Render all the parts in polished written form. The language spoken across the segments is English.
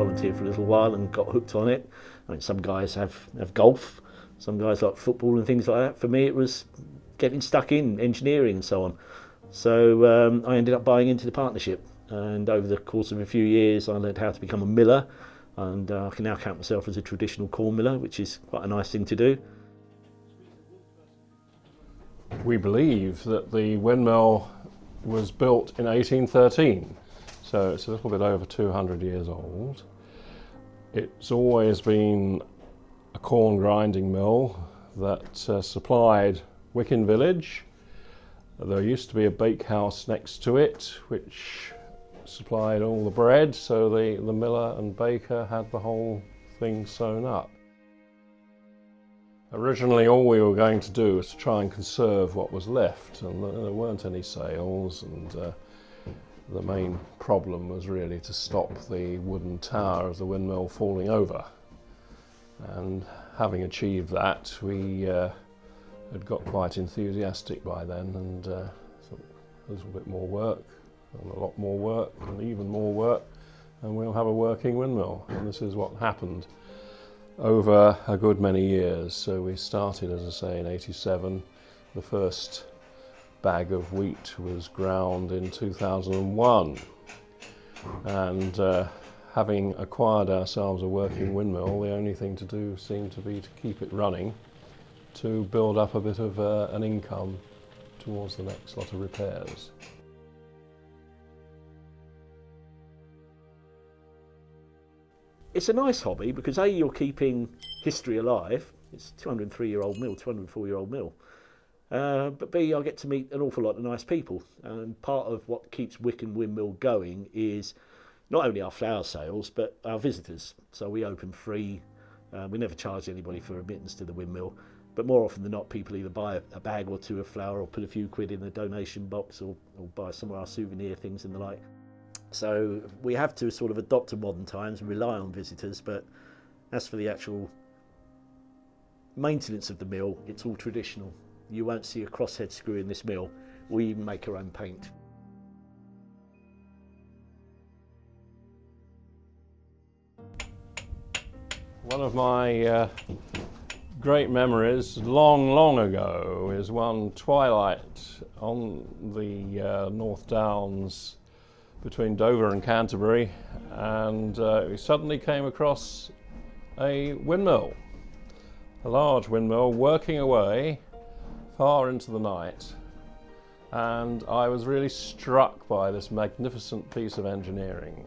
volunteered for a little while and got hooked on it. I mean, some guys have golf, some guys like football and things like that. For me, it was getting stuck in engineering and so on. So I ended up buying into the partnership, and over the course of a few years I learned how to become a miller, and I can now count myself as a traditional corn miller, which is quite a nice thing to do. We believe that the windmill was built in 1813, so it's a little bit over 200 years old. It's always been a corn grinding mill that supplied Wicken village. There used to be a bakehouse next to it which supplied all the bread, so the miller and baker had the whole thing sewn up. Originally all we were going to do was to try and conserve what was left, and there weren't any sales, and the main problem was really to stop the wooden tower of the windmill falling over. And having achieved that, we had got quite enthusiastic by then, and thought a little bit more work, and a lot more work, and even more work, and we'll have a working windmill. And this is what happened over a good many years. So we started, as I say, in '87. The first bag of wheat was ground in 2001, and having acquired ourselves a working windmill, the only thing to do seemed to be to keep it running, to build up a bit of an income towards the next lot of repairs. It's a nice hobby because A, you're keeping history alive. It's a 203-year-old mill, 204-year-old mill. But B, I get to meet an awful lot of nice people. And part of what keeps Wicken Windmill going is not only our flower sales, but our visitors. So we open free. We never charge anybody for admittance to the windmill. But more often than not, people either buy a bag or two of flour, or put a few quid in the donation box, or buy some of our souvenir things and the like. So we have to sort of adopt to modern times and rely on visitors, but as for the actual maintenance of the mill, it's all traditional. You won't see a crosshead screw in this mill. We even make our own paint. One of my great memories, long ago, is one twilight on the North Downs between Dover and Canterbury, and we suddenly came across a windmill, a large windmill working away far into the night, and I was really struck by this magnificent piece of engineering.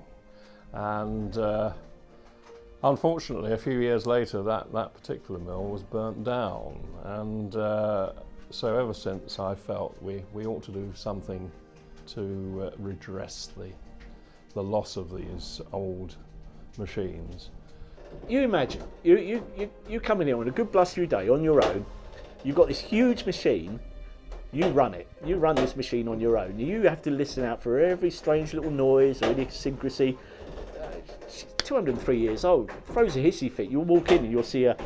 And unfortunately, a few years later, that particular mill was burnt down, and so ever since I felt we ought to do something to redress the loss of these old machines. You imagine, you come in here on a good blustery day on your own, you've got this huge machine, you run this machine on your own. You have to listen out for every strange little noise or idiosyncrasy. She's 203 years old, throws a hissy fit. You'll walk in and you'll see a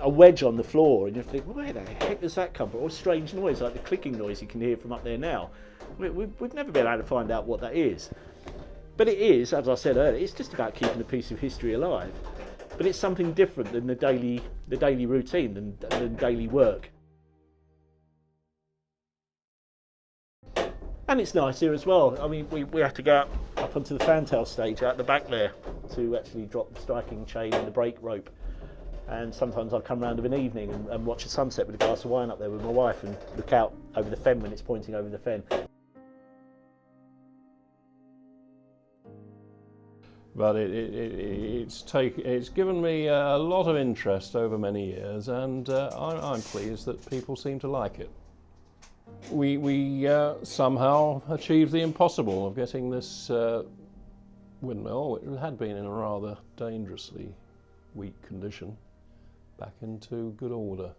wedge on the floor, and you think, where the heck does that come from? Or a strange noise like the clicking noise you can hear from up there now. We've never been able to find out what that is. But it is, as I said earlier, it's just about keeping a piece of history alive. But it's something different than the daily routine, than daily work. And it's nice here as well. I mean, we have to go up onto the fantail stage out the back there to actually drop the striking chain and the brake rope. And sometimes I'll come round of an evening and watch the sunset with a glass of wine up there with my wife and look out over the fen when it's pointing over the fen. But it's given me a lot of interest over many years, and I'm pleased that people seem to like it. We somehow achieved the impossible of getting this windmill, which had been in a rather dangerously weak condition, back into good order.